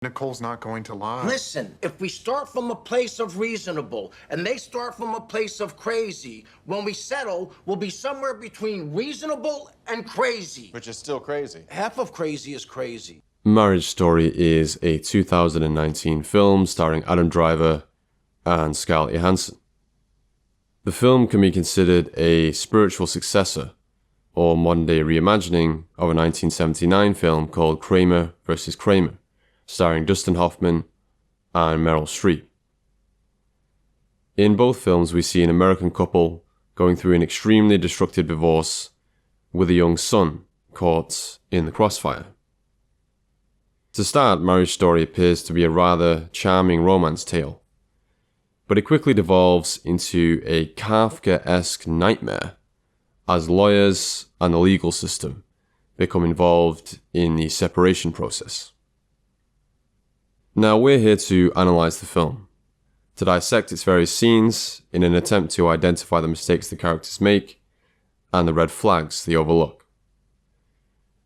Nicole's not going to lie. Listen, if we start from a place of reasonable and they start from a place of crazy, when we settle, we'll be somewhere between reasonable and crazy. Which is still crazy. Half of crazy is crazy. Marriage Story is a 2019 film starring Adam Driver and Scarlet Johansson. The film can be considered a spiritual successor or modern-day reimagining of a 1979 film called Kramer vs. Kramer, starring Dustin Hoffman and Meryl Streep. In both films, we see an American couple going through an extremely destructive divorce with a young son caught in the crossfire. To start, Marriage Story appears to be a rather charming romance tale, but it quickly devolves into a Kafka-esque nightmare as lawyers and the legal system become involved in the separation process. Now we're here to analyse the film, to dissect its various scenes in an attempt to identify the mistakes the characters make and the red flags they overlook.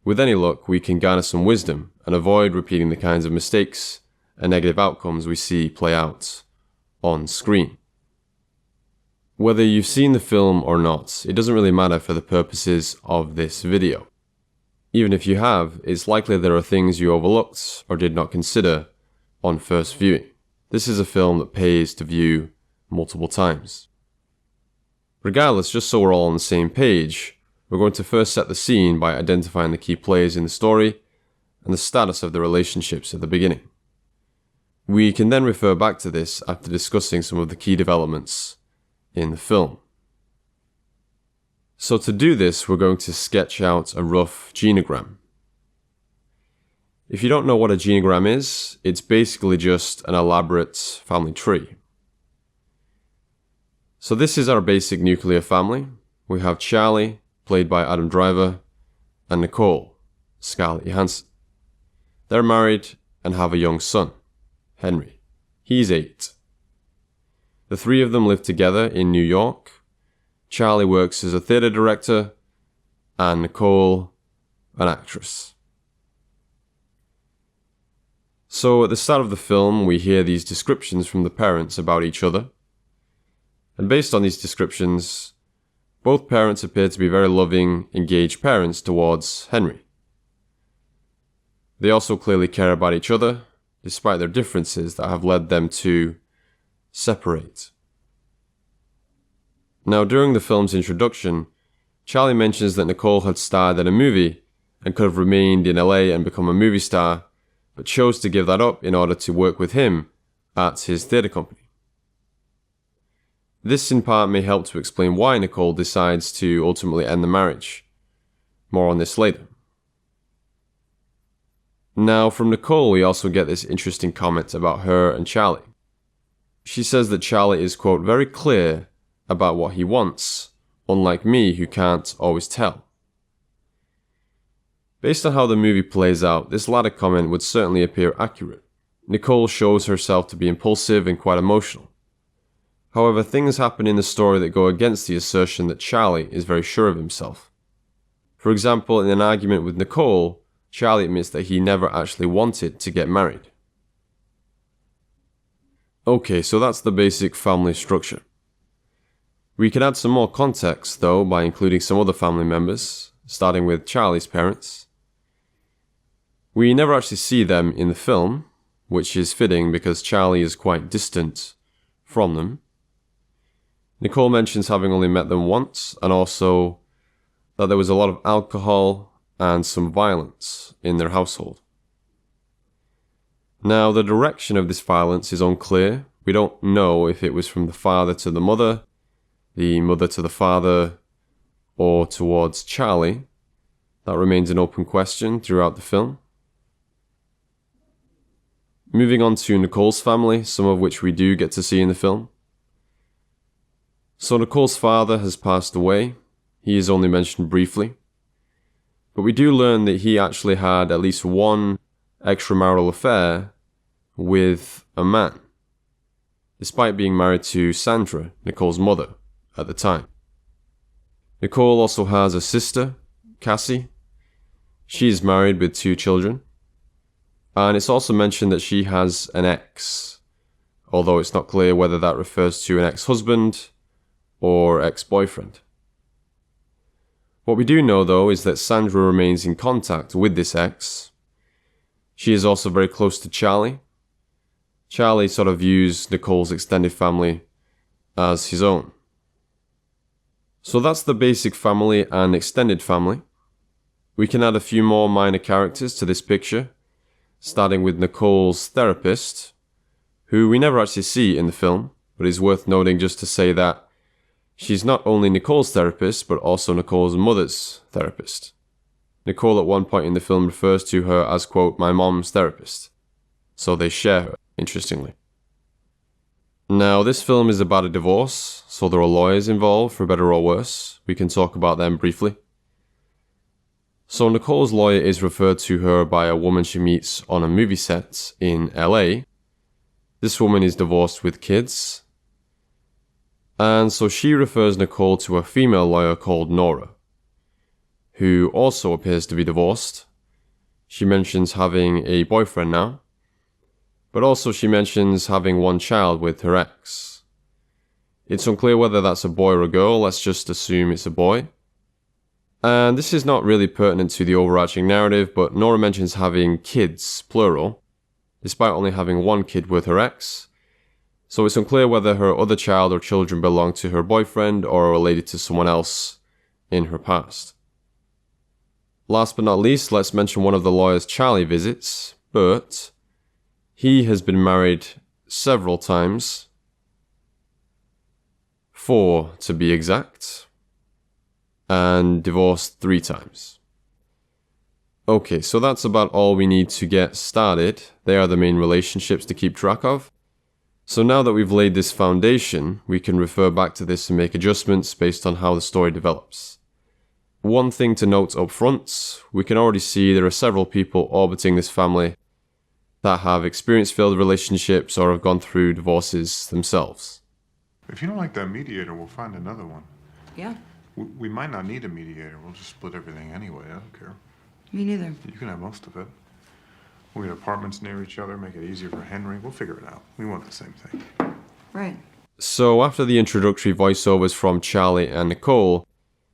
With any luck, we can garner some wisdom and avoid repeating the kinds of mistakes and negative outcomes we see play out on screen. Whether you've seen the film or not, it doesn't really matter for the purposes of this video. Even if you have, it's likely there are things you overlooked or did not consider on first viewing. This is a film that pays to view multiple times. Regardless, just so we're all on the same page, we're going to first set the scene by identifying the key players in the story and the status of the relationships at the beginning. We can then refer back to this after discussing some of the key developments in the film. So to do this, we're going to sketch out a rough genogram. If you don't know what a genogram is, it's basically just an elaborate family tree. So this is our basic nuclear family. We have Charlie, played by Adam Driver, and Nicole, Scarlet Johansson. They're married and have a young son, Henry. He's 8. The three of them live together in New York. Charlie works as a theatre director, and Nicole, an actress. So at the start of the film, we hear these descriptions from the parents about each other. And based on these descriptions, both parents appear to be very loving, engaged parents towards Henry. They also clearly care about each other, despite their differences that have led them to separate. Now, during the film's introduction, Charlie mentions that Nicole had starred in a movie and could have remained in LA and become a movie star, but chose to give that up in order to work with him at his theatre company. This in part may help to explain why Nicole decides to ultimately end the marriage. More on this later. Now, from Nicole, we also get this interesting comment about her and Charlie. She says that Charlie is, quote, very clear about what he wants, unlike me who can't always tell. Based on how the movie plays out, this latter comment would certainly appear accurate. Nicole shows herself to be impulsive and quite emotional. However, things happen in the story that go against the assertion that Charlie is very sure of himself. For example, in an argument with Nicole, Charlie admits that he never actually wanted to get married. Okay, so that's the basic family structure. We can add some more context, though, by including some other family members, starting with Charlie's parents. We never actually see them in the film, which is fitting because Charlie is quite distant from them. Nicole mentions having only met them once, and also that there was a lot of alcohol and some violence in their household. Now, the direction of this violence is unclear. We don't know if it was from the father to the mother to the father, or towards Charlie. That remains an open question throughout the film. Moving on to Nicole's family, some of which we do get to see in the film. So Nicole's father has passed away. He is only mentioned briefly. But we do learn that he actually had at least one extramarital affair with a man, despite being married to Sandra, Nicole's mother, at the time. Nicole also has a sister, Cassie. She is married with 2 children. And it's also mentioned that she has an ex, although it's not clear whether that refers to an ex-husband or ex-boyfriend. What we do know, though, is that Sandra remains in contact with this ex. She is also very close to Charlie. Charlie sort of views Nicole's extended family as his own. So that's the basic family and extended family. We can add a few more minor characters to this picture, starting with Nicole's therapist, who we never actually see in the film, but is worth noting just to say that she's not only Nicole's therapist, but also Nicole's mother's therapist. Nicole at one point in the film refers to her as, quote, my mom's therapist. So they share her, interestingly. Now, this film is about a divorce, so there are lawyers involved, for better or worse. We can talk about them briefly. So Nicole's lawyer is referred to her by a woman she meets on a movie set in LA. This woman is divorced with kids. And so she refers Nicole to a female lawyer called Nora, who also appears to be divorced. She mentions having a boyfriend now, but also she mentions having one child with her ex. It's unclear whether that's a boy or a girl, let's just assume it's a boy. And this is not really pertinent to the overarching narrative, but Nora mentions having kids, plural, despite only having one kid with her ex. So it's unclear whether her other child or children belong to her boyfriend or are related to someone else in her past. Last but not least, let's mention one of the lawyers Charlie visits, Bert. He has been married several times, 4 to be exact, and divorced 3 times. Okay, so that's about all we need to get started. They are the main relationships to keep track of. So now that we've laid this foundation, we can refer back to this and make adjustments based on how the story develops. One thing to note up front, we can already see there are several people orbiting this family that have experienced failed relationships or have gone through divorces themselves. If you don't like that mediator, we'll find another one. Yeah. We might not need a mediator. We'll just split everything anyway. I don't care. Me neither. You can have most of it. We'll get apartments near each other, make it easier for Henry. We'll figure it out. We want the same thing. Right. So after the introductory voiceovers from Charlie and Nicole,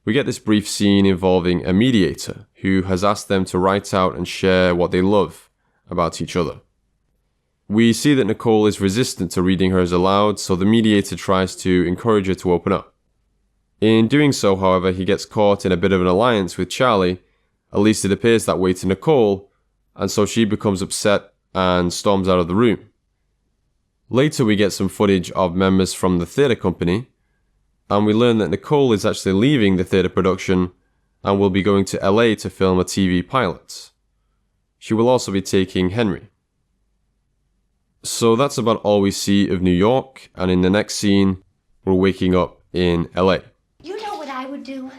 we get this brief scene involving a mediator who has asked them to write out and share what they love about each other. We see that Nicole is resistant to reading hers aloud, so the mediator tries to encourage her to open up. In doing so, however, he gets caught in a bit of an alliance with Charlie, at least it appears that way to Nicole, and so she becomes upset and storms out of the room. Later we get some footage of members from the theatre company, and we learn that Nicole is actually leaving the theatre production and will be going to LA to film a TV pilot. She will also be taking Henry. So that's about all we see of New York, and in the next scene, we're waking up in LA. You know what I would do?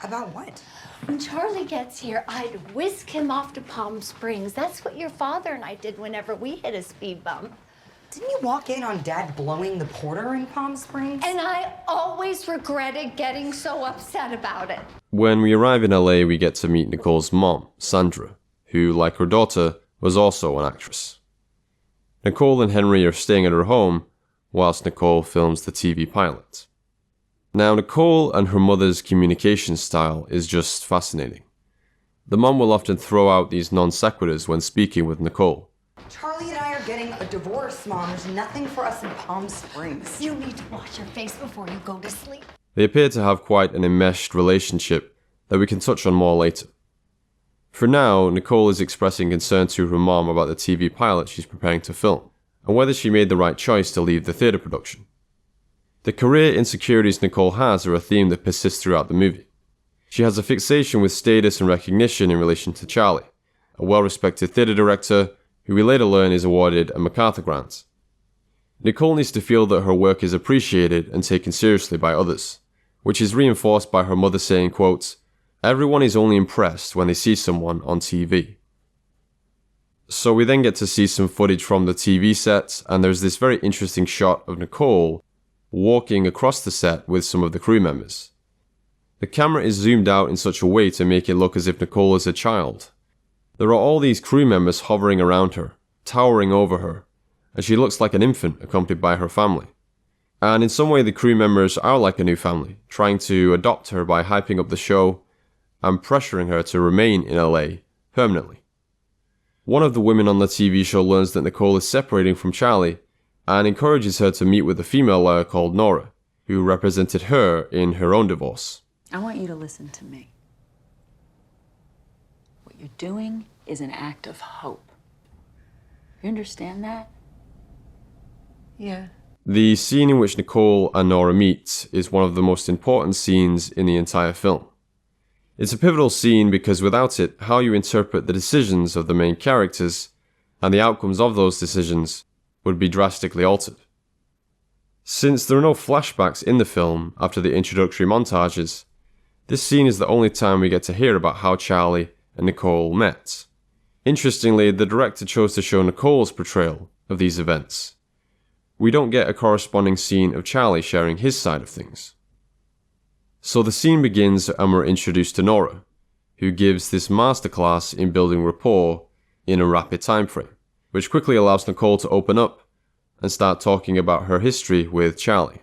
About what? When Charlie gets here, I'd whisk him off to Palm Springs. That's what your father and I did whenever we hit a speed bump. Didn't you walk in on Dad blowing the porter in Palm Springs? And I always regretted getting so upset about it. When we arrive in LA, we get to meet Nicole's mom, Sandra, who, like her daughter, was also an actress. Nicole and Henry are staying at her home, whilst Nicole films the TV pilot. Now, Nicole and her mother's communication style is just fascinating. The mom will often throw out these non sequiturs when speaking with Nicole. Charlie and I are getting a divorce, Mom. There's nothing for us in Palm Springs. You need to wash your face before you go to sleep. They appear to have quite an enmeshed relationship that we can touch on more later. For now, Nicole is expressing concern to her mom about the TV pilot she's preparing to film, and whether she made the right choice to leave the theatre production. The career insecurities Nicole has are a theme that persists throughout the movie. She has a fixation with status and recognition in relation to Charlie, a well-respected theatre director who we later learn is awarded a MacArthur grant. Nicole needs to feel that her work is appreciated and taken seriously by others, which is reinforced by her mother saying, quote, "Everyone is only impressed when they see someone on TV." So we then get to see some footage from the TV set, and there's this very interesting shot of Nicole walking across the set with some of the crew members. The camera is zoomed out in such a way to make it look as if Nicole is a child. There are all these crew members hovering around her, towering over her, and she looks like an infant accompanied by her family. And in some way the crew members are like a new family, trying to adopt her by hyping up the show and pressuring her to remain in LA permanently. One of the women on the TV show learns that Nicole is separating from Charlie and encourages her to meet with a female lawyer called Nora, who represented her in her own divorce. I want you to listen to me. What you're doing is an act of hope. You understand that? Yeah. The scene in which Nicole and Nora meet is one of the most important scenes in the entire film. It's a pivotal scene because without it, how you interpret the decisions of the main characters and the outcomes of those decisions would be drastically altered. Since there are no flashbacks in the film after the introductory montages, this scene is the only time we get to hear about how Charlie and Nicole met. Interestingly, the director chose to show Nicole's portrayal of these events. We don't get a corresponding scene of Charlie sharing his side of things. So the scene begins and we're introduced to Nora, who gives this masterclass in building rapport in a rapid time frame, which quickly allows Nicole to open up and start talking about her history with Charlie.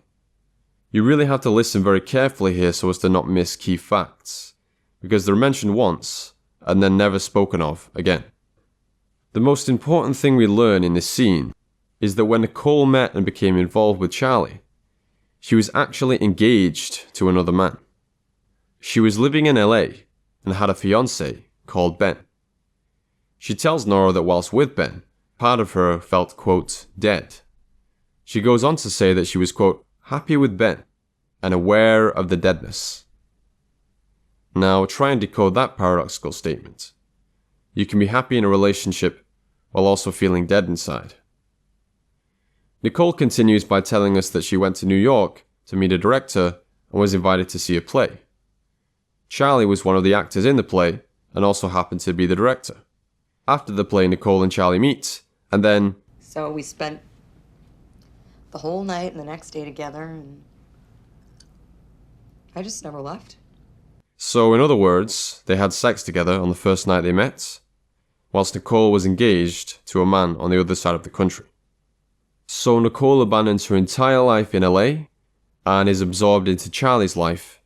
You really have to listen very carefully here so as to not miss key facts, because they're mentioned once and then never spoken of again. The most important thing we learn in this scene is that when Nicole met and became involved with Charlie, she was actually engaged to another man. She was living in LA and had a fiancé called Ben. She tells Nora that whilst with Ben, part of her felt, quote, dead. She goes on to say that she was, quote, happy with Ben and aware of the deadness. Now try and decode that paradoxical statement. You can be happy in a relationship while also feeling dead inside. Nicole continues by telling us that she went to New York to meet a director and was invited to see a play. Charlie was one of the actors in the play and also happened to be the director. After the play, Nicole and Charlie meet, and then... So we spent the whole night and the next day together, and I just never left. So in other words, they had sex together on the first night they met, whilst Nicole was engaged to a man on the other side of the country. So Nicole abandons her entire life in LA and is absorbed into Charlie's life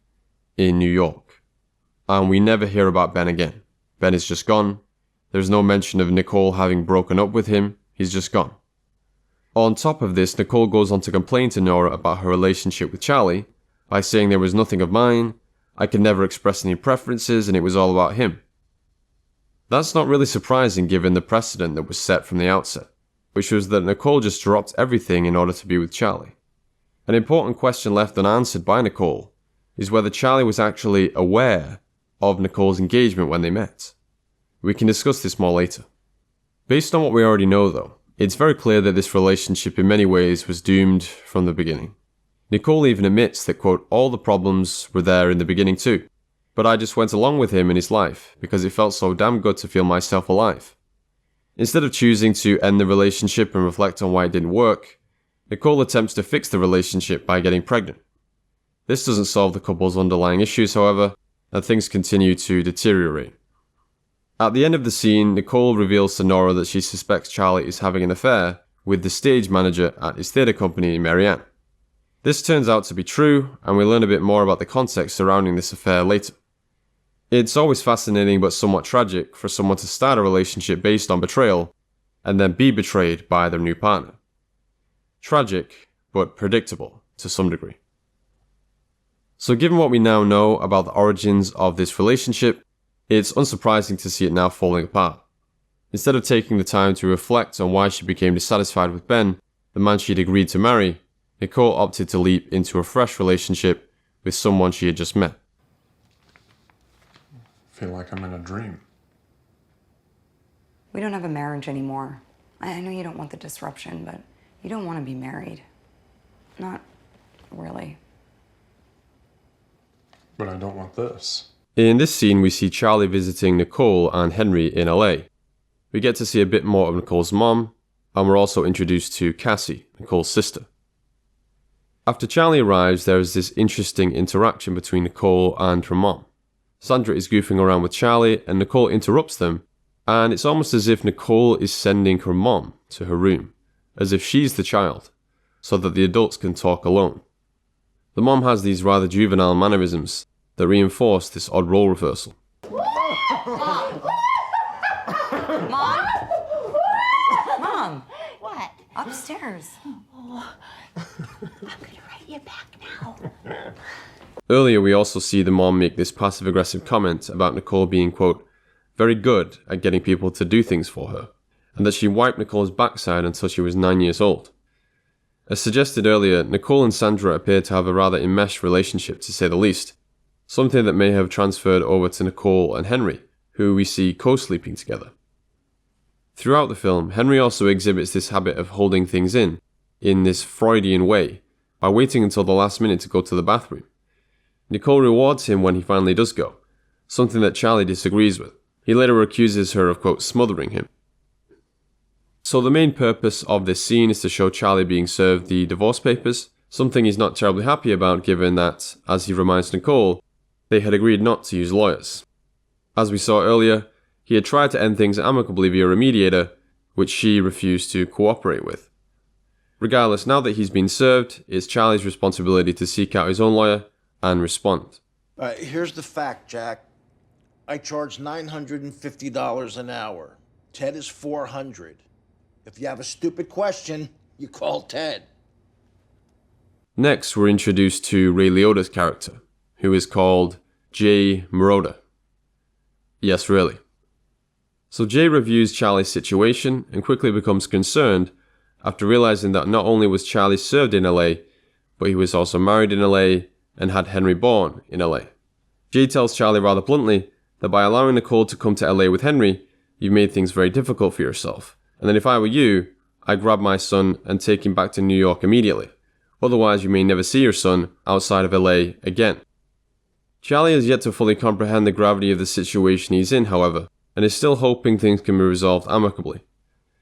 in New York. And we never hear about Ben again. Ben is just gone. There's no mention of Nicole having broken up with him. He's just gone. On top of this, Nicole goes on to complain to Nora about her relationship with Charlie by saying there was nothing of mine, I could never express any preferences, and it was all about him. That's not really surprising given the precedent that was set from the outset, which was that Nicole just dropped everything in order to be with Charlie. An important question left unanswered by Nicole is whether Charlie was actually aware of Nicole's engagement when they met. We can discuss this more later. Based on what we already know though, it's very clear that this relationship in many ways was doomed from the beginning. Nicole even admits that, quote, all the problems were there in the beginning too, but I just went along with him in his life because it felt so damn good to feel myself alive. Instead of choosing to end the relationship and reflect on why it didn't work, Nicole attempts to fix the relationship by getting pregnant. This doesn't solve the couple's underlying issues, however, and things continue to deteriorate. At the end of the scene, Nicole reveals to Nora that she suspects Charlie is having an affair with the stage manager at his theatre company, Marianne. This turns out to be true, and we learn a bit more about the context surrounding this affair later. It's always fascinating but somewhat tragic for someone to start a relationship based on betrayal and then be betrayed by their new partner. Tragic, but predictable to some degree. So given what we now know about the origins of this relationship, it's unsurprising to see it now falling apart. Instead of taking the time to reflect on why she became dissatisfied with Ben, the man she'd agreed to marry, Nicole opted to leap into a fresh relationship with someone she had just met. I feel like I'm in a dream. We don't have a marriage anymore. I know you don't want the disruption, but you don't want to be married. Not really. But I don't want this. In this scene, we see Charlie visiting Nicole and Henry in LA. We get to see a bit more of Nicole's mom, and we're also introduced to Cassie, Nicole's sister. After Charlie arrives, there is this interesting interaction between Nicole and her mom. Sandra is goofing around with Charlie, and Nicole interrupts them And it's almost as if Nicole is sending her mom to her room, as if she's the child, so that the adults can talk alone. The mom has these rather juvenile mannerisms that reinforce this odd role reversal. Mom? Mom, What? upstairs. I'm gonna write you back now. Earlier, we also see the mom make this passive-aggressive comment about Nicole being, quote, very good at getting people to do things for her, and that she wiped Nicole's backside until she was 9 years old. As suggested earlier, Nicole and Sandra appear to have a rather enmeshed relationship, to say the least, something that may have transferred over to Nicole and Henry, who we see co-sleeping together. Throughout the film, Henry also exhibits this habit of holding things in this Freudian way, by waiting until the last minute to go to the bathroom. Nicole rewards him when he finally does go, something that Charlie disagrees with. He later accuses her of, quote, smothering him. So the main purpose of this scene is to show Charlie being served the divorce papers, something he's not terribly happy about given that, as he reminds Nicole, they had agreed not to use lawyers. As we saw earlier, he had tried to end things amicably via a mediator, which she refused to cooperate with. Regardless, now that he's been served, it's Charlie's responsibility to seek out his own lawyer and respond. Here's the fact, Jack. I charge $950 an hour. Ted is $400. If you have a stupid question, you call Ted. Next, we're introduced to Ray Liotta's character, who is called Jay Moroder. Yes, really. So Jay reviews Charlie's situation and quickly becomes concerned after realizing that not only was Charlie served in LA, but he was also married in LA and had Henry born in LA. Jay tells Charlie rather bluntly that by allowing Nicole to come to LA with Henry, you've made things very difficult for yourself, and that if I were you, I'd grab my son and take him back to New York immediately. Otherwise, you may never see your son outside of LA again. Charlie has yet to fully comprehend the gravity of the situation he's in, however, and is still hoping things can be resolved amicably.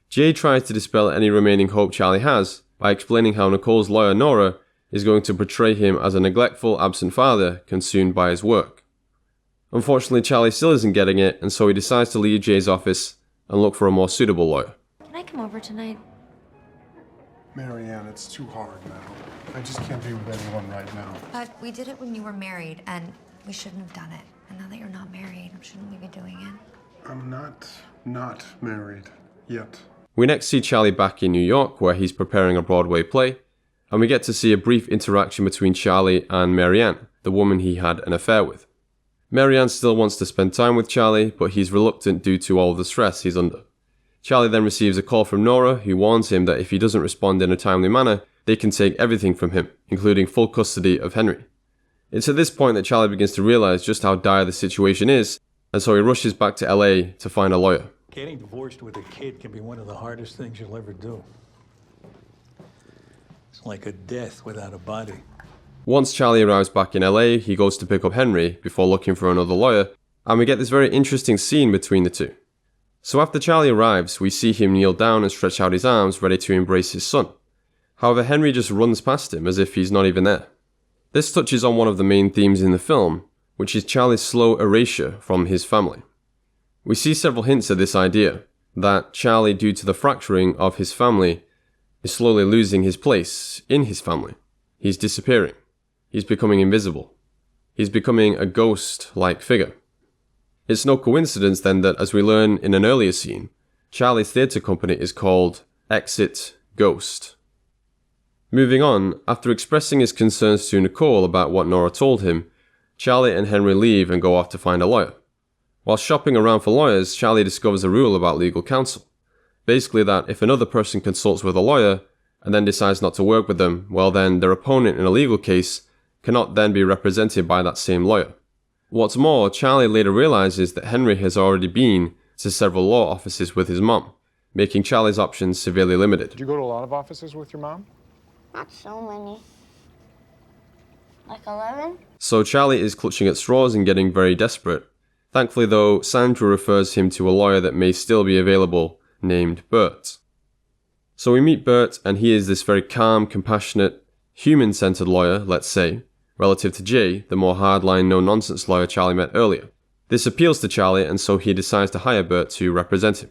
Jay tries to dispel any remaining hope Charlie has by explaining how Nicole's lawyer Nora is going to portray him as a neglectful, absent father consumed by his work. Unfortunately, Charlie still isn't getting it, and so he decides to leave Jay's office and look for a more suitable lawyer. Can I come over tonight? Marianne, it's too hard now. I just can't be with anyone right now. But we did it when you were married, and we shouldn't have done it. And now that you're not married, shouldn't we be doing it? I'm not married yet. We next see Charlie back in New York, where he's preparing a Broadway play, and we get to see a brief interaction between Charlie and Marianne, the woman he had an affair with. Marianne still wants to spend time with Charlie, but he's reluctant due to all the stress he's under. Charlie then receives a call from Nora, who warns him that if he doesn't respond in a timely manner, they can take everything from him, including full custody of Henry. It's at this point that Charlie begins to realize just how dire the situation is, and so he rushes back to LA to find a lawyer. Getting divorced with a kid can be one of the hardest things you'll ever do. It's like a death without a body. Once Charlie arrives back in LA, he goes to pick up Henry before looking for another lawyer, and we get this very interesting scene between the two. So after Charlie arrives, we see him kneel down and stretch out his arms ready to embrace his son. However, Henry just runs past him as if he's not even there. This touches on one of the main themes in the film, which is Charlie's slow erasure from his family. We see several hints of this idea, that Charlie, due to the fracturing of his family, is slowly losing his place in his family. He's disappearing. He's becoming invisible. He's becoming a ghost-like figure. It's no coincidence then that, as we learn in an earlier scene, Charlie's theatre company is called Exit Ghost. Moving on, after expressing his concerns to Nicole about what Nora told him, Charlie and Henry leave and go off to find a lawyer. While shopping around for lawyers, Charlie discovers a rule about legal counsel. Basically that if another person consults with a lawyer and then decides not to work with them, well then their opponent in a legal case cannot then be represented by that same lawyer. What's more, Charlie later realizes that Henry has already been to several law offices with his mom, making Charlie's options severely limited. Did you go to a lot of offices with your mom? Not so many. Like 11? So Charlie is clutching at straws and getting very desperate. Thankfully though, Sandra refers him to a lawyer that may still be available, named Bert. So we meet Bert, and he is this very calm, compassionate, human-centered lawyer, let's say, relative to Jay, the more hardline, no-nonsense lawyer Charlie met earlier. This appeals to Charlie, and so he decides to hire Bert to represent him.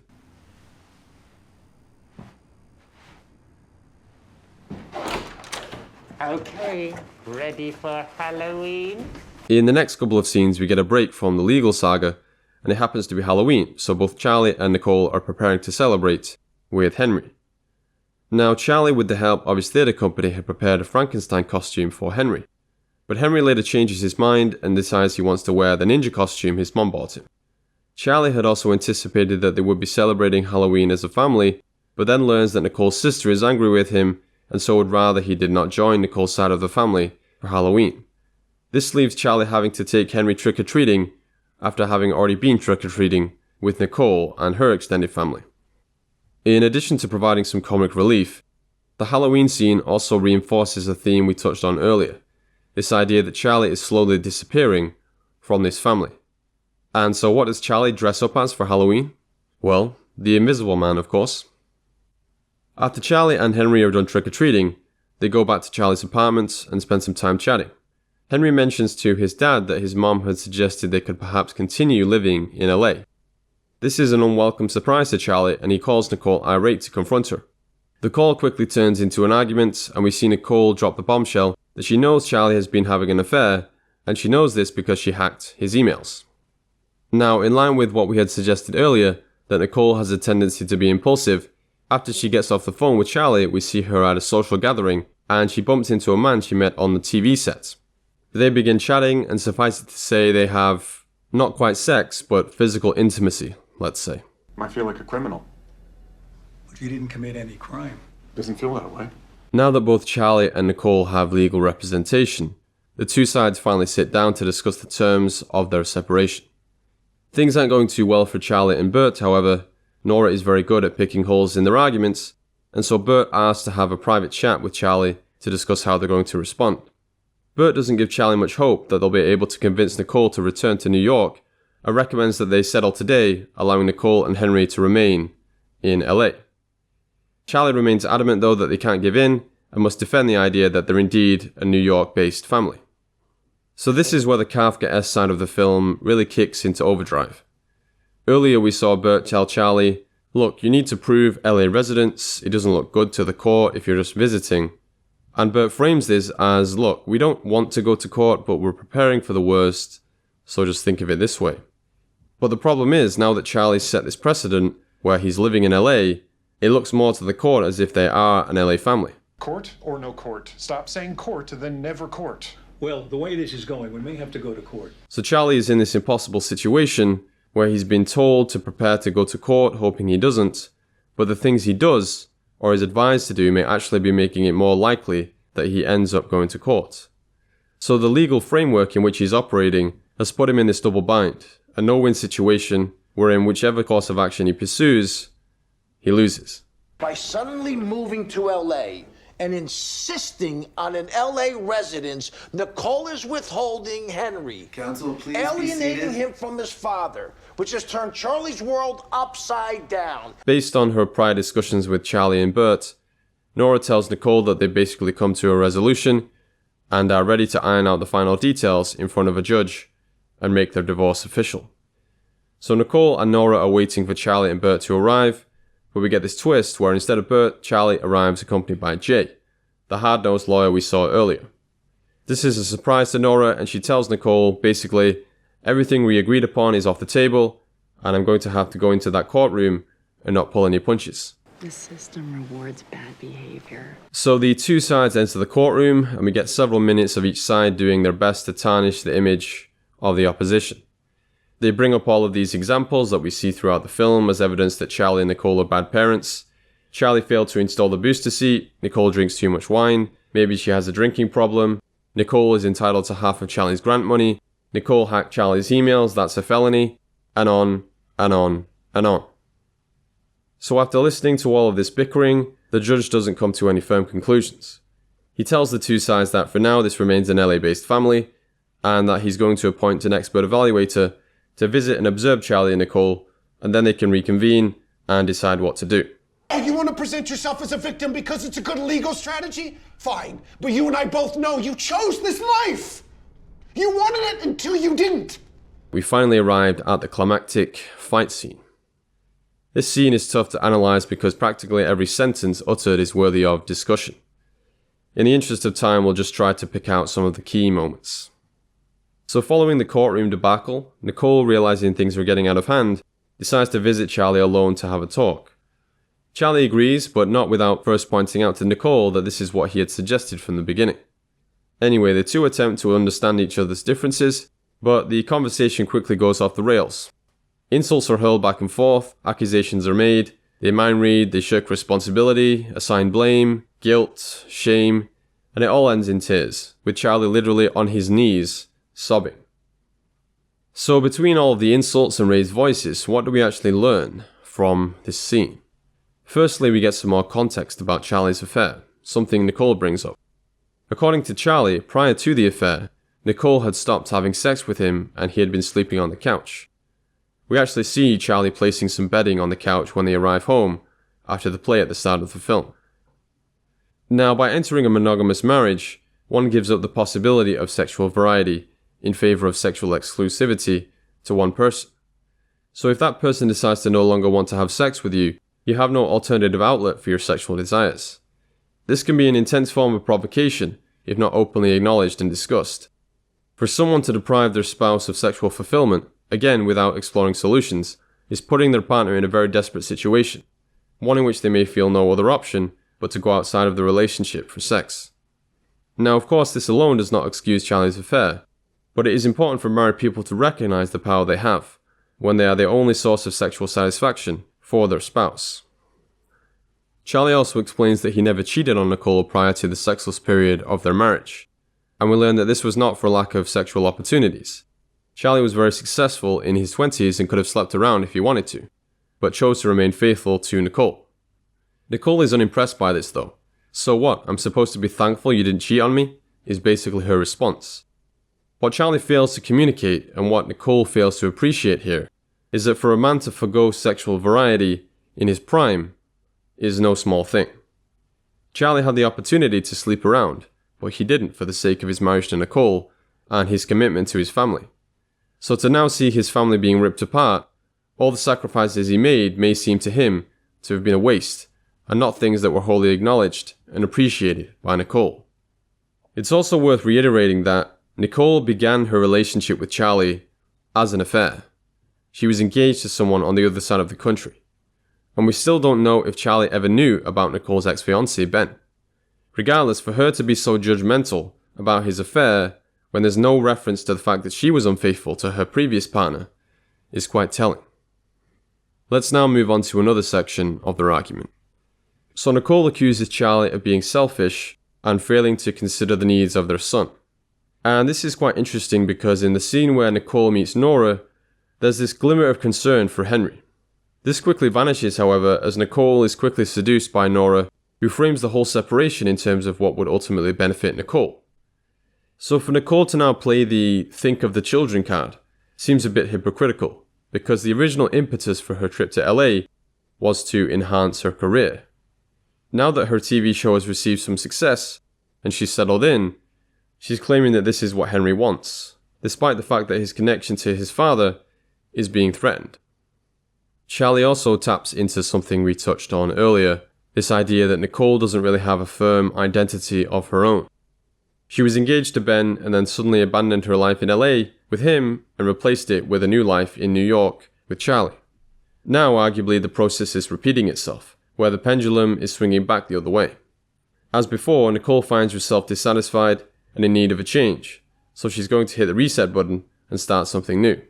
Okay, ready for Halloween? In the next couple of scenes, we get a break from the legal saga, and it happens to be Halloween, so both Charlie and Nicole are preparing to celebrate with Henry. Now, Charlie, with the help of his theatre company, had prepared a Frankenstein costume for Henry. But Henry later changes his mind and decides he wants to wear the ninja costume his mom bought him. Charlie had also anticipated that they would be celebrating Halloween as a family, but then learns that Nicole's sister is angry with him and so would rather he did not join Nicole's side of the family for Halloween. This leaves Charlie having to take Henry trick-or-treating after having already been trick-or-treating with Nicole and her extended family. In addition to providing some comic relief, the Halloween scene also reinforces a theme we touched on earlier, this idea that Charlie is slowly disappearing from this family. And so what does Charlie dress up as for Halloween? Well, the Invisible Man, of course. After Charlie and Henry are done trick-or-treating, they go back to Charlie's apartment and spend some time chatting. Henry mentions to his dad that his mom had suggested they could perhaps continue living in LA. This is an unwelcome surprise to Charlie, and he calls Nicole irate to confront her. The call quickly turns into an argument, and we see Nicole drop the bombshell that she knows Charlie has been having an affair, and she knows this because she hacked his emails. Now, in line with what we had suggested earlier, that Nicole has a tendency to be impulsive, after she gets off the phone with Charlie, we see her at a social gathering, and she bumps into a man she met on the TV set. They begin chatting, and suffice it to say they have not quite sex, but physical intimacy, let's say. Might feel like a criminal. But you didn't commit any crime. Doesn't feel that way. Now that both Charlie and Nicole have legal representation, the two sides finally sit down to discuss the terms of their separation. Things aren't going too well for Charlie and Bert, however. Nora is very good at picking holes in their arguments, and so Bert asks to have a private chat with Charlie to discuss how they're going to respond. Bert doesn't give Charlie much hope that they'll be able to convince Nicole to return to New York, and recommends that they settle today, allowing Nicole and Henry to remain in LA. Charlie remains adamant though that they can't give in, and must defend the idea that they're indeed a New York-based family. So this is where the Kafka-esque side of the film really kicks into overdrive. Earlier we saw Bert tell Charlie, look, you need to prove LA residence, it doesn't look good to the court if you're just visiting. And Bert frames this as, look, we don't want to go to court, but we're preparing for the worst, so just think of it this way. But the problem is, now that Charlie's set this precedent, where he's living in LA, it looks more to the court as if they are an LA family. Court or no court? Stop saying court and then never court. Well, the way this is going, we may have to go to court. So Charlie is in this impossible situation where he's been told to prepare to go to court, hoping he doesn't, but the things he does, or is advised to do, may actually be making it more likely that he ends up going to court. So the legal framework in which he's operating has put him in this double bind, a no-win situation wherein whichever course of action he pursues, he loses. By suddenly moving to LA and insisting on an LA residence, Nicole is withholding Henry. Counsel, please alienating him from his father, which has turned Charlie's world upside down. Based on her prior discussions with Charlie and Bert, Nora tells Nicole that they basically come to a resolution and are ready to iron out the final details in front of a judge and make their divorce official. So Nicole and Nora are waiting for Charlie and Bert to arrive, but we get this twist where instead of Bert, Charlie arrives accompanied by Jay, the hard-nosed lawyer we saw earlier. This is a surprise to Nora, and she tells Nicole, basically, everything we agreed upon is off the table, and I'm going to have to go into that courtroom and not pull any punches. The system rewards bad behavior. So the two sides enter the courtroom, and we get several minutes of each side doing their best to tarnish the image of the opposition. They bring up all of these examples that we see throughout the film as evidence that Charlie and Nicole are bad parents. Charlie failed to install the booster seat, Nicole drinks too much wine, maybe she has a drinking problem, Nicole is entitled to half of Charlie's grant money, Nicole hacked Charlie's emails, that's a felony, and on, and on, and on. So after listening to all of this bickering, the judge doesn't come to any firm conclusions. He tells the two sides that for now this remains an LA-based family, and that he's going to appoint an expert evaluator to visit and observe Charlie and Nicole, and then they can reconvene and decide what to do. Oh, you want to present yourself as a victim because it's a good legal strategy? Fine, but you and I both know you chose this life. You wanted it until you didn't. we finally arrived at the climactic fight scene. This scene is tough to analyze because practically every sentence uttered is worthy of discussion. In the interest of time, we'll just try to pick out some of the key moments. So following the courtroom debacle, Nicole, realizing things were getting out of hand, decides to visit Charlie alone to have a talk. Charlie agrees, but not without first pointing out to Nicole that this is what he had suggested from the beginning. Anyway, the two attempt to understand each other's differences, but the conversation quickly goes off the rails. Insults are hurled back and forth, accusations are made, they mind read, they shirk responsibility, assign blame, guilt, shame, and it all ends in tears, with Charlie literally on his knees, sobbing. So between all of the insults and raised voices, what do we actually learn from this scene? Firstly, we get some more context about Charlie's affair, something Nicole brings up. According to Charlie, prior to the affair, Nicole had stopped having sex with him and he had been sleeping on the couch. We actually see Charlie placing some bedding on the couch when they arrive home after the play at the start of the film. Now, by entering a monogamous marriage, one gives up the possibility of sexual variety in favor of sexual exclusivity to one person. So if that person decides to no longer want to have sex with you, you have no alternative outlet for your sexual desires. This can be an intense form of provocation, if not openly acknowledged and discussed. For someone to deprive their spouse of sexual fulfillment, again without exploring solutions, is putting their partner in a very desperate situation, one in which they may feel no other option but to go outside of the relationship for sex. Now, of course, this alone does not excuse Charlie's affair, but it is important for married people to recognize the power they have when they are the only source of sexual satisfaction for their spouse. Charlie also explains that he never cheated on Nicole prior to the sexless period of their marriage, and we learn that this was not for lack of sexual opportunities. Charlie was very successful in his 20s and could have slept around if he wanted to, but chose to remain faithful to Nicole. Nicole is unimpressed by this though. So what, I'm supposed to be thankful you didn't cheat on me? Is basically her response. What Charlie fails to communicate, and what Nicole fails to appreciate here, is that for a man to forgo sexual variety in his prime is no small thing. Charlie had the opportunity to sleep around, but he didn't for the sake of his marriage to Nicole and his commitment to his family. So to now see his family being ripped apart, all the sacrifices he made may seem to him to have been a waste, and not things that were wholly acknowledged and appreciated by Nicole. It's also worth reiterating that Nicole began her relationship with Charlie as an affair. She was engaged to someone on the other side of the country. And we still don't know if Charlie ever knew about Nicole's ex-fiancé, Ben. Regardless, for her to be so judgmental about his affair when there's no reference to the fact that she was unfaithful to her previous partner is quite telling. Let's now move on to another section of their argument. So Nicole accuses Charlie of being selfish and failing to consider the needs of their son. And this is quite interesting because in the scene where Nicole meets Nora, there's this glimmer of concern for Henry. This quickly vanishes, however, as Nicole is quickly seduced by Nora, who frames the whole separation in terms of what would ultimately benefit Nicole. So for Nicole to now play the think of the children card seems a bit hypocritical, because the original impetus for her trip to LA was to enhance her career. Now that her TV show has received some success, and she's settled in, she's claiming that this is what Henry wants, despite the fact that his connection to his father is being threatened. Charlie also taps into something we touched on earlier, this idea that Nicole doesn't really have a firm identity of her own. She was engaged to Ben and then suddenly abandoned her life in LA with him and replaced it with a new life in New York with Charlie. Now, arguably, the process is repeating itself, where the pendulum is swinging back the other way. As before, Nicole finds herself dissatisfied and in need of a change, so she's going to hit the reset button and start something new.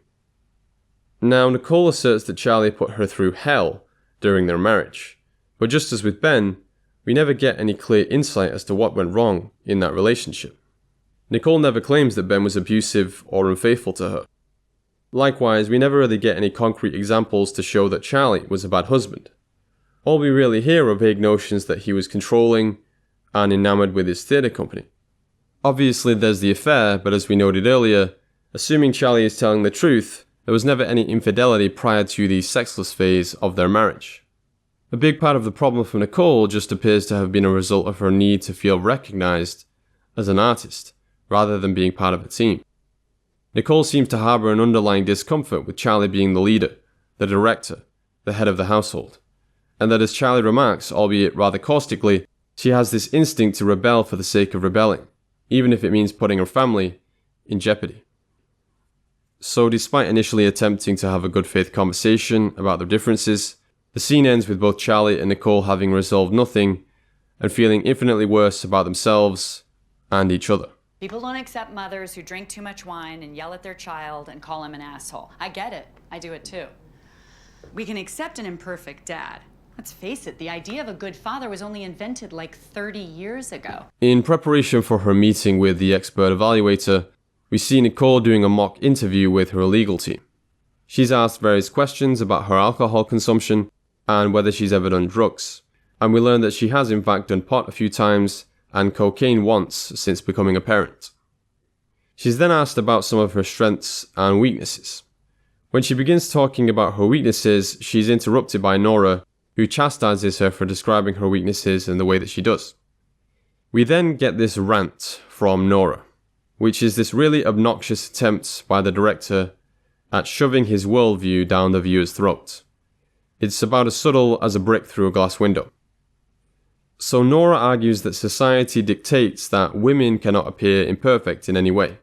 Now, Nicole asserts that Charlie put her through hell during their marriage, but just as with Ben, we never get any clear insight as to what went wrong in that relationship. Nicole never claims that Ben was abusive or unfaithful to her. Likewise, we never really get any concrete examples to show that Charlie was a bad husband. All we really hear are vague notions that he was controlling and enamored with his theatre company. Obviously, there's the affair, but as we noted earlier, assuming Charlie is telling the truth, there was never any infidelity prior to the sexless phase of their marriage. A big part of the problem for Nicole just appears to have been a result of her need to feel recognized as an artist, rather than being part of a team. Nicole seems to harbour an underlying discomfort with Charlie being the leader, the director, the head of the household, and that as Charlie remarks, albeit rather caustically, she has this instinct to rebel for the sake of rebelling, even if it means putting her family in jeopardy. So despite initially attempting to have a good faith conversation about their differences, the scene ends with both Charlie and Nicole having resolved nothing and feeling infinitely worse about themselves and each other. People don't accept mothers who drink too much wine and yell at their child and call him an asshole. I get it. I do it too. We can accept an imperfect dad. Let's face it, the idea of a good father was only invented like 30 years ago. In preparation for her meeting with the expert evaluator, we see Nicole doing a mock interview with her legal team. She's asked various questions about her alcohol consumption and whether she's ever done drugs, and we learn that she has in fact done pot a few times and cocaine once since becoming a parent. She's then asked about some of her strengths and weaknesses. When she begins talking about her weaknesses, she's interrupted by Nora, who chastises her for describing her weaknesses in the way that she does. We then get this rant from Nora, which is this really obnoxious attempt by the director at shoving his worldview down the viewer's throat. It's about as subtle as a brick through a glass window. So Nora argues that society dictates that women cannot appear imperfect in any way.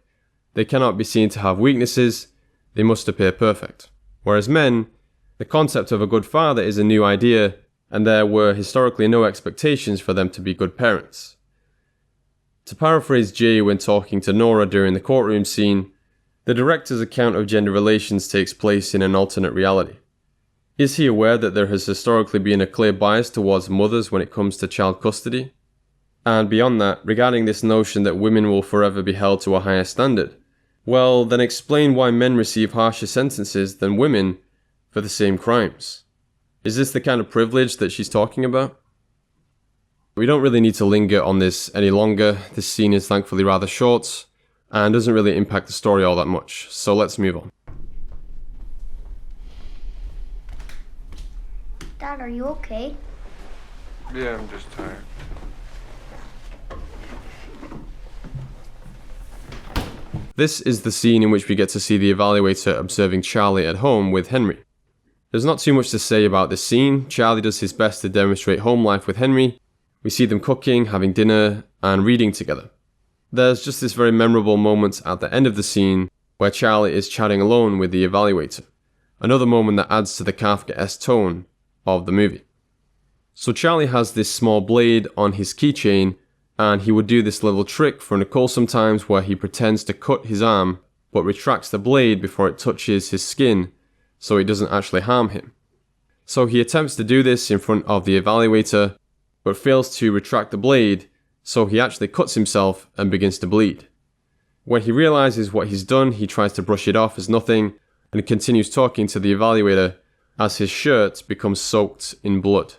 They cannot be seen to have weaknesses, they must appear perfect. Whereas men, the concept of a good father is a new idea, and there were historically no expectations for them to be good parents. To paraphrase Jay when talking to Nora during the courtroom scene, the director's account of gender relations takes place in an alternate reality. Is he aware that there has historically been a clear bias towards mothers when it comes to child custody? And beyond that, regarding this notion that women will forever be held to a higher standard, well, then explain why men receive harsher sentences than women for the same crimes. Is this the kind of privilege that she's talking about? We don't really need to linger on this any longer. This scene is thankfully rather short and doesn't really impact the story all that much, so let's move on. Dad, are you okay? Yeah, I'm just tired. This is the scene in which we get to see the evaluator observing Charlie at home with Henry. There's not too much to say about this scene. Charlie does his best to demonstrate home life with Henry. We see them cooking, having dinner, and reading together. There's just this very memorable moment at the end of the scene where Charlie is chatting alone with the evaluator. Another moment that adds to the Kafka-esque tone of the movie. So Charlie has this small blade on his keychain, and he would do this little trick for Nicole sometimes where he pretends to cut his arm but retracts the blade before it touches his skin so it doesn't actually harm him. So he attempts to do this in front of the evaluator but fails to retract the blade, so he actually cuts himself and begins to bleed. When he realizes what he's done, he tries to brush it off as nothing and continues talking to the evaluator as his shirt becomes soaked in blood.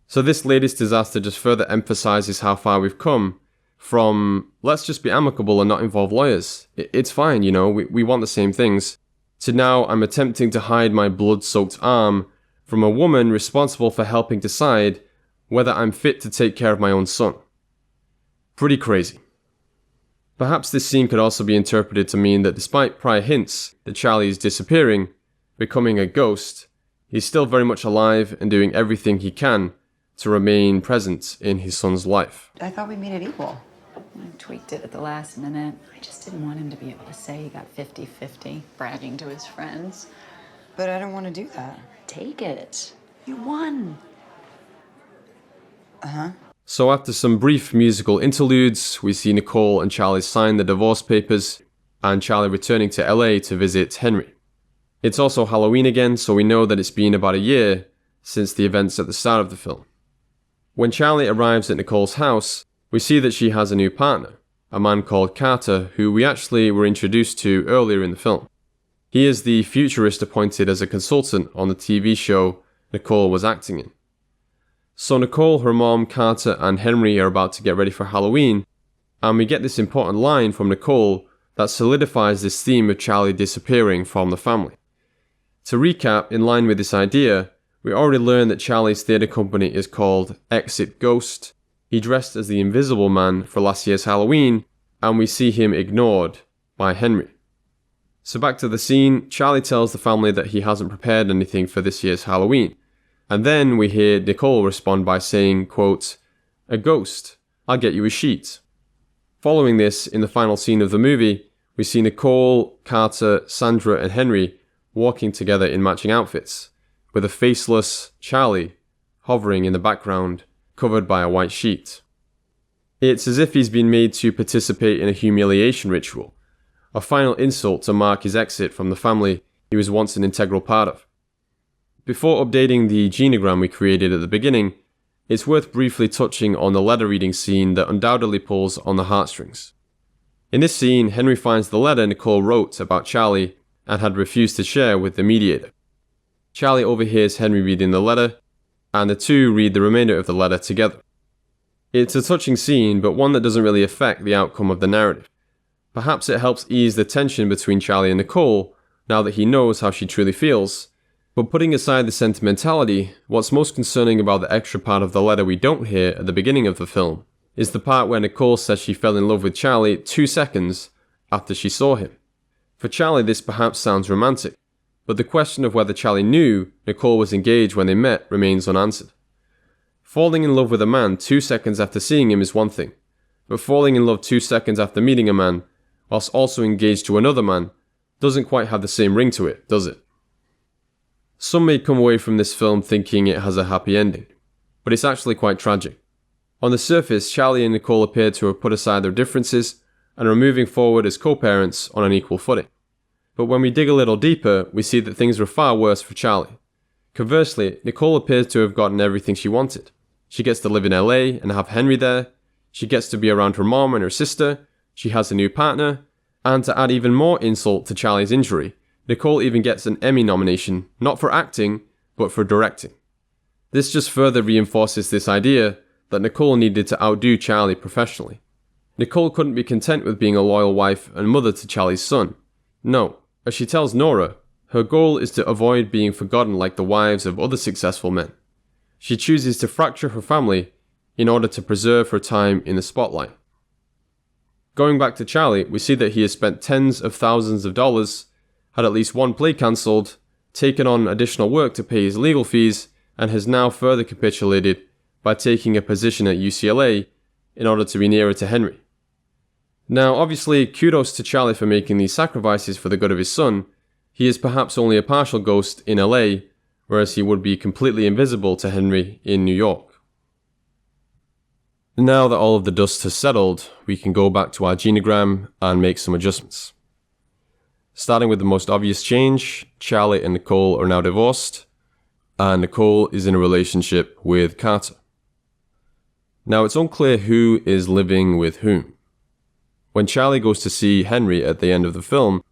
So this latest disaster just further emphasizes how far we've come from let's just be amicable and not involve lawyers. It's fine, you know, we want the same things, to now I'm attempting to hide my blood-soaked arm from a woman responsible for helping decide whether I'm fit to take care of my own son. Pretty crazy. Perhaps this scene could also be interpreted to mean that despite prior hints that Charlie is disappearing, becoming a ghost, he's still very much alive and doing everything he can to remain present in his son's life. I thought we made it equal. I tweaked it at the last minute. I just didn't want him to be able to say he got 50-50, bragging to his friends. But I don't want to do that. Take it. You won. Uh-huh. So after some brief musical interludes, we see Nicole and Charlie sign the divorce papers, and Charlie returning to LA to visit Henry. It's also Halloween again, so we know that it's been about a year since the events at the start of the film. When Charlie arrives at Nicole's house, we see that she has a new partner, a man called Carter, who we actually were introduced to earlier in the film. He is the futurist appointed as a consultant on the TV show Nicole was acting in. So Nicole, her mom, Carter, and Henry are about to get ready for Halloween, and we get this important line from Nicole that solidifies this theme of Charlie disappearing from the family. To recap, in line with this idea, we already learned that Charlie's theatre company is called Exit Ghost. He dressed as the Invisible Man for last year's Halloween, and we see him ignored by Henry. So back to the scene, Charlie tells the family that he hasn't prepared anything for this year's Halloween. And then we hear Nicole respond by saying, quote, "A ghost. I'll get you a sheet." Following this, in the final scene of the movie, we see Nicole, Carter, Sandra, and Henry walking together in matching outfits, with a faceless Charlie hovering in the background, covered by a white sheet. It's as if he's been made to participate in a humiliation ritual, a final insult to mark his exit from the family he was once an integral part of. Before updating the genogram we created at the beginning, it's worth briefly touching on the letter reading scene that undoubtedly pulls on the heartstrings. In this scene, Henry finds the letter Nicole wrote about Charlie and had refused to share with the mediator. Charlie overhears Henry reading the letter, and the two read the remainder of the letter together. It's a touching scene, but one that doesn't really affect the outcome of the narrative. Perhaps it helps ease the tension between Charlie and Nicole, now that he knows how she truly feels. But putting aside the sentimentality, what's most concerning about the extra part of the letter we don't hear at the beginning of the film is the part where Nicole says she fell in love with Charlie 2 seconds after she saw him. For Charlie, this perhaps sounds romantic, but the question of whether Charlie knew Nicole was engaged when they met remains unanswered. Falling in love with a man 2 seconds after seeing him is one thing, but falling in love 2 seconds after meeting a man, whilst also engaged to another man, doesn't quite have the same ring to it, does it? Some may come away from this film thinking it has a happy ending, but it's actually quite tragic. On the surface, Charlie and Nicole appear to have put aside their differences and are moving forward as co-parents on an equal footing. But when we dig a little deeper, we see that things were far worse for Charlie. Conversely, Nicole appears to have gotten everything she wanted. She gets to live in LA and have Henry there, she gets to be around her mom and her sister, she has a new partner, and to add even more insult to Charlie's injury, Nicole even gets an Emmy nomination, not for acting, but for directing. This just further reinforces this idea that Nicole needed to outdo Charlie professionally. Nicole couldn't be content with being a loyal wife and mother to Charlie's son. No, as she tells Nora, her goal is to avoid being forgotten like the wives of other successful men. She chooses to fracture her family in order to preserve her time in the spotlight. Going back to Charlie, we see that he has spent tens of thousands of dollars, had at least one play cancelled, taken on additional work to pay his legal fees, and has now further capitulated by taking a position at UCLA in order to be nearer to Henry. Now, obviously, kudos to Charlie for making these sacrifices for the good of his son. He is perhaps only a partial ghost in LA, whereas he would be completely invisible to Henry in New York. Now that all of the dust has settled, we can go back to our genogram and make some adjustments. Starting with the most obvious change, Charlie and Nicole are now divorced, and Nicole is in a relationship with Carter. Now, it's unclear who is living with whom. When Charlie goes to see Henry at the end of the film,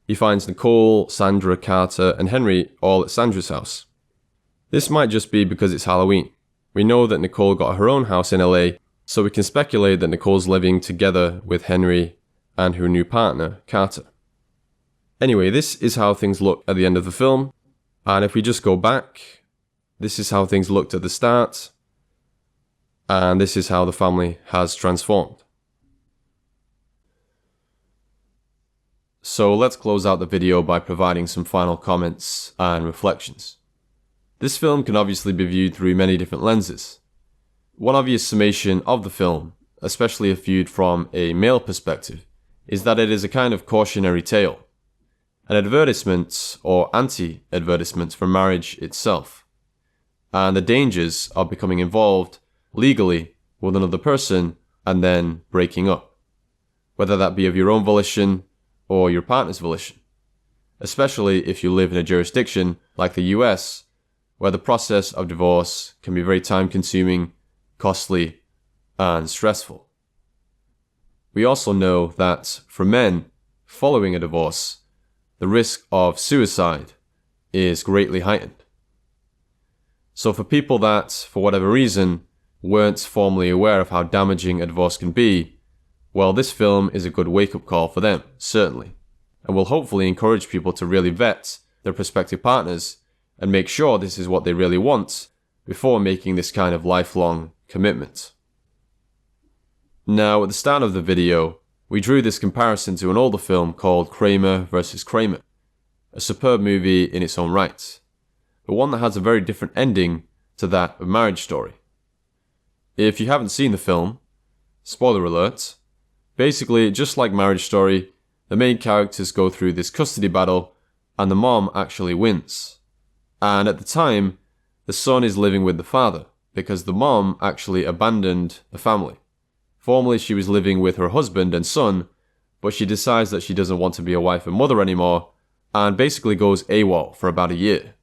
he finds Nicole, Sandra, Carter, and Henry all at Sandra's house. This might just be because it's Halloween. We know that Nicole got her own house in LA, so we can speculate that Nicole's living together with Henry and her new partner, Carter. Anyway, this is how things look at the end of the film, and if we just go back, this is how things looked at the start, and this is how the family has transformed. So let's close out the video by providing some final comments and reflections. This film can obviously be viewed through many different lenses. One obvious summation of the film, especially if viewed from a male perspective, is that it is a kind of cautionary tale, an advertisement or anti-advertisement for marriage itself, and the dangers of becoming involved legally with another person and then breaking up, whether that be of your own volition or your partner's volition, especially if you live in a jurisdiction like the US, where the process of divorce can be very time-consuming, costly, and stressful. We also know that for men following a divorce, the risk of suicide is greatly heightened. So for people that, for whatever reason, weren't formally aware of how damaging a divorce can be, well, this film is a good wake-up call for them, certainly, and will hopefully encourage people to really vet their prospective partners and make sure this is what they really want before making this kind of lifelong commitment. Now, at the start of the video, we drew this comparison to an older film called Kramer vs. Kramer, a superb movie in its own right, but one that has a very different ending to that of Marriage Story. If you haven't seen the film, spoiler alert, basically just like Marriage Story, the main characters go through this custody battle and the mom actually wins. And at the time, the son is living with the father because the mom actually abandoned the family. Formerly she was living with her husband and son, but she decides that she doesn't want to be a wife and mother anymore and basically goes AWOL for about a year.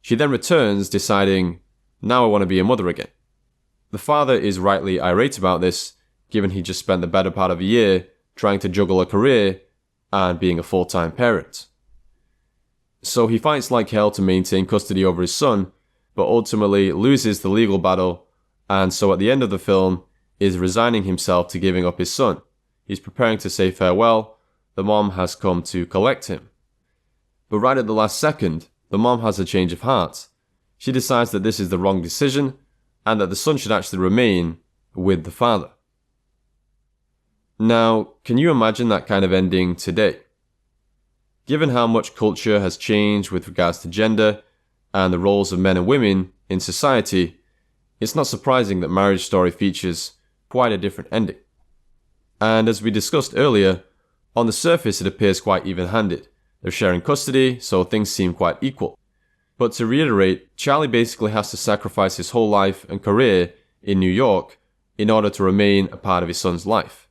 She then returns deciding, now I want to be a mother again. The father is rightly irate about this, given he just spent the better part of a year trying to juggle a career and being a full-time parent. So he fights like hell to maintain custody over his son, but ultimately loses the legal battle, and so at the end of the film is resigning himself to giving up his son. He's preparing to say farewell. The mom has come to collect him. But right at the last second, the mom has a change of heart. She decides that this is the wrong decision and that the son should actually remain with the father. Now, can you imagine that kind of ending today? Given how much culture has changed with regards to gender and the roles of men and women in society, it's not surprising that Marriage Story features quite a different ending. And as we discussed earlier, on the surface it appears quite even-handed. They're sharing custody, so things seem quite equal. But to reiterate, Charlie basically has to sacrifice his whole life and career in New York in order to remain a part of his son's life.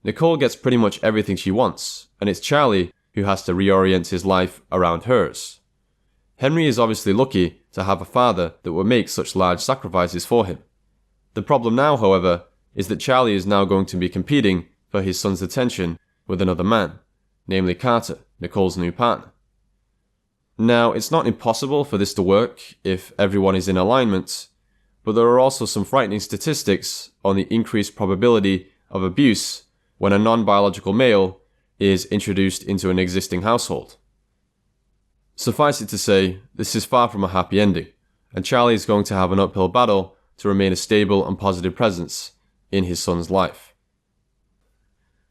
Nicole gets pretty much everything she wants, and it's Charlie who has to reorient his life around hers. Henry is obviously lucky to have a father that would make such large sacrifices for him. The problem now, however, is that Charlie is now going to be competing for his son's attention with another man, namely Carter, Nicole's new partner. Now, it's not impossible for this to work if everyone is in alignment, but there are also some frightening statistics on the increased probability of abuse when a non-biological male is introduced into an existing household. Suffice it to say, this is far from a happy ending, and Charlie is going to have an uphill battle to remain a stable and positive presence in his son's life.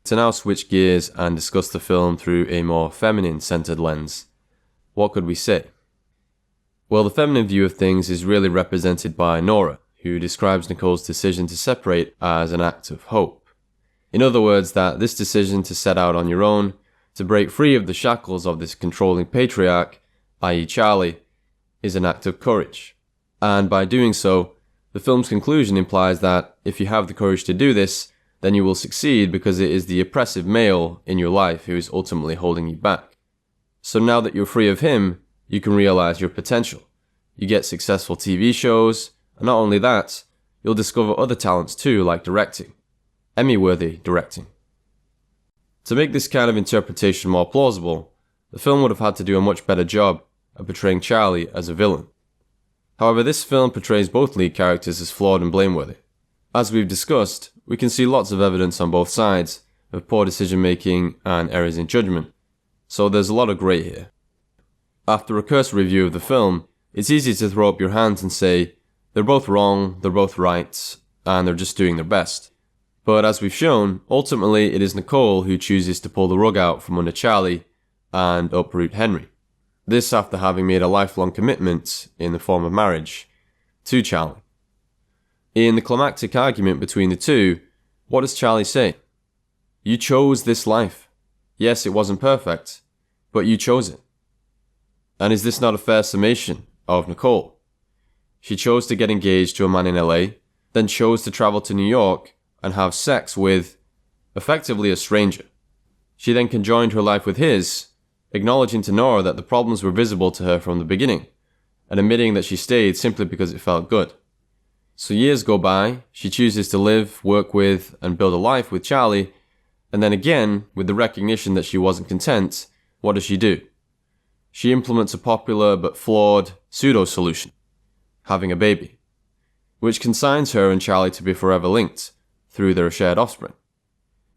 To now switch gears and discuss the film through a more feminine-centered lens, what could we say? Well, the feminine view of things is really represented by Nora, who describes Nicole's decision to separate as an act of hope. In other words, that this decision to set out on your own, to break free of the shackles of this controlling patriarch, i.e. Charlie, is an act of courage. And by doing so, the film's conclusion implies that if you have the courage to do this, then you will succeed because it is the oppressive male in your life who is ultimately holding you back. So now that you're free of him, you can realize your potential. You get successful TV shows, and not only that, you'll discover other talents too, like directing. Emmy-worthy directing. To make this kind of interpretation more plausible, the film would have had to do a much better job of portraying Charlie as a villain. However, this film portrays both lead characters as flawed and blameworthy. As we've discussed, we can see lots of evidence on both sides of poor decision-making and errors in judgment, so there's a lot of grey here. After a cursory review of the film, it's easy to throw up your hands and say, they're both wrong, they're both right, and they're just doing their best. But as we've shown, ultimately it is Nicole who chooses to pull the rug out from under Charlie and uproot Henry. This after having made a lifelong commitment, in the form of marriage, to Charlie. In the climactic argument between the two, what does Charlie say? You chose this life. Yes, it wasn't perfect, but you chose it. And is this not a fair summation of Nicole? She chose to get engaged to a man in LA, then chose to travel to New York and have sex with, effectively, a stranger. She then conjoined her life with his, acknowledging to Nora that the problems were visible to her from the beginning, and admitting that she stayed simply because it felt good. So years go by, she chooses to live, work with, and build a life with Charlie, and then again, with the recognition that she wasn't content, what does she do? She implements a popular but flawed pseudo-solution, having a baby, which consigns her and Charlie to be forever linked through their shared offspring.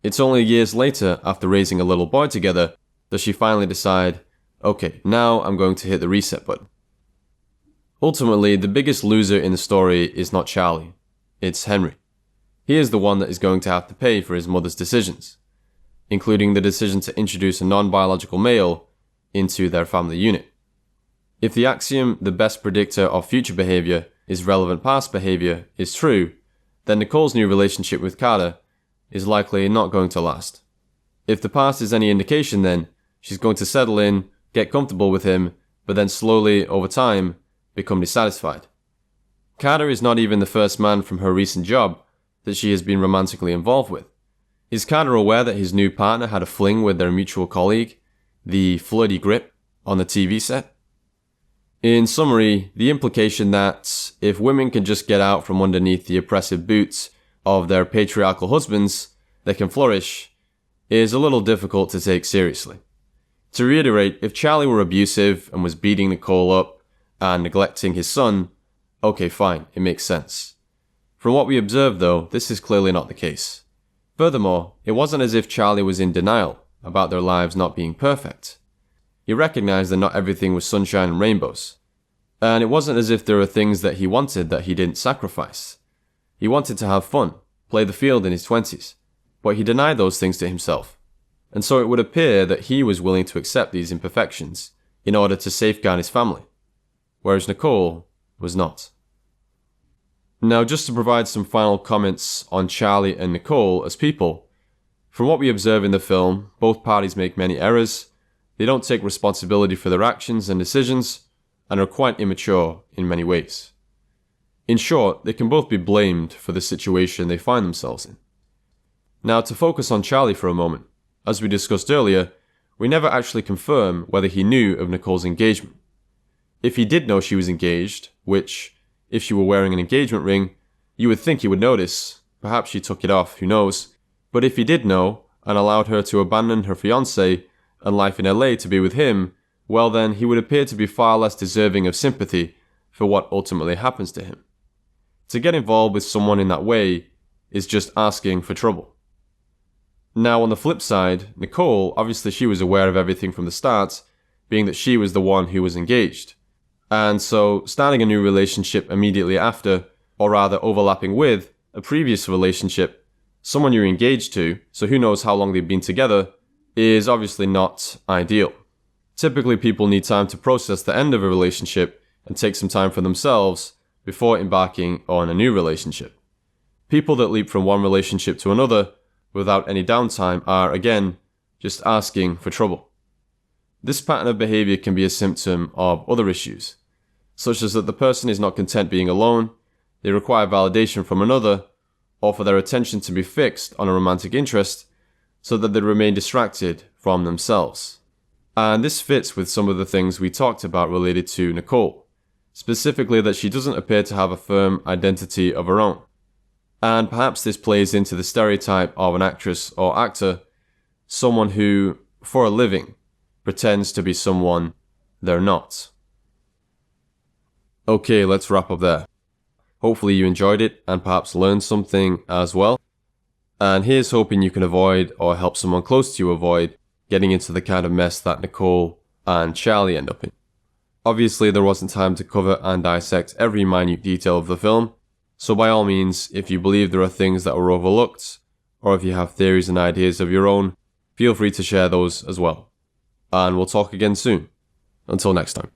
It's only years later, after raising a little boy together, does she finally decide, okay, now I'm going to hit the reset button. Ultimately, the biggest loser in the story is not Charlie, it's Henry. He is the one that is going to have to pay for his mother's decisions. including the decision to introduce a non-biological male into their family unit. If the axiom, the best predictor of future behavior is relevant past behavior, is true, then Nicole's new relationship with Carter is likely not going to last. If the past is any indication, then she's going to settle in, get comfortable with him, but then slowly, over time, become dissatisfied. Carter is not even the first man from her recent job that she has been romantically involved with. Is Carter aware that his new partner had a fling with their mutual colleague, the flirty grip, on the TV set? In summary, the implication that if women can just get out from underneath the oppressive boots of their patriarchal husbands, they can flourish, is a little difficult to take seriously. To reiterate, if Charlie were abusive and was beating Nicole up and neglecting his son, okay, fine, it makes sense. From what we observed though, this is clearly not the case. Furthermore, it wasn't as if Charlie was in denial about their lives not being perfect. He recognized that not everything was sunshine and rainbows. And it wasn't as if there were things that he wanted that he didn't sacrifice. He wanted to have fun, play the field in his 20s, but he denied those things to himself. And so it would appear that he was willing to accept these imperfections in order to safeguard his family, whereas Nicole was not. Now, just to provide some final comments on Charlie and Nicole as people, from what we observe in the film, both parties make many errors, they don't take responsibility for their actions and decisions, and are quite immature in many ways. In short, they can both be blamed for the situation they find themselves in. Now, to focus on Charlie for a moment, as we discussed earlier, we never actually confirm whether he knew of Nicole's engagement. If he did know she was engaged, which, if she were wearing an engagement ring, you would think he would notice, perhaps she took it off, who knows, but if he did know, and allowed her to abandon her fiancé and life in LA to be with him, well then he would appear to be far less deserving of sympathy for what ultimately happens to him. To get involved with someone in that way is just asking for trouble. Now on the flip side, Nicole, obviously she was aware of everything from the start, being that she was the one who was engaged. And so starting a new relationship immediately after, or rather overlapping with, a previous relationship, someone you're engaged to, so who knows how long they've been together, is obviously not ideal. Typically people need time to process the end of a relationship and take some time for themselves before embarking on a new relationship. People that leap from one relationship to another without any downtime are, again, just asking for trouble. This pattern of behavior can be a symptom of other issues, such as that the person is not content being alone, they require validation from another, or for their attention to be fixed on a romantic interest so that they remain distracted from themselves. And this fits with some of the things we talked about related to Nicole, specifically that she doesn't appear to have a firm identity of her own. And perhaps this plays into the stereotype of an actress or actor, someone who, for a living, pretends to be someone they're not. Okay, let's wrap up there. Hopefully you enjoyed it and perhaps learned something as well. And here's hoping you can avoid or help someone close to you avoid getting into the kind of mess that Nicole and Charlie end up in. Obviously there wasn't time to cover and dissect every minute detail of the film, so by all means, if you believe there are things that were overlooked, or if you have theories and ideas of your own, feel free to share those as well. And we'll talk again soon. Until next time.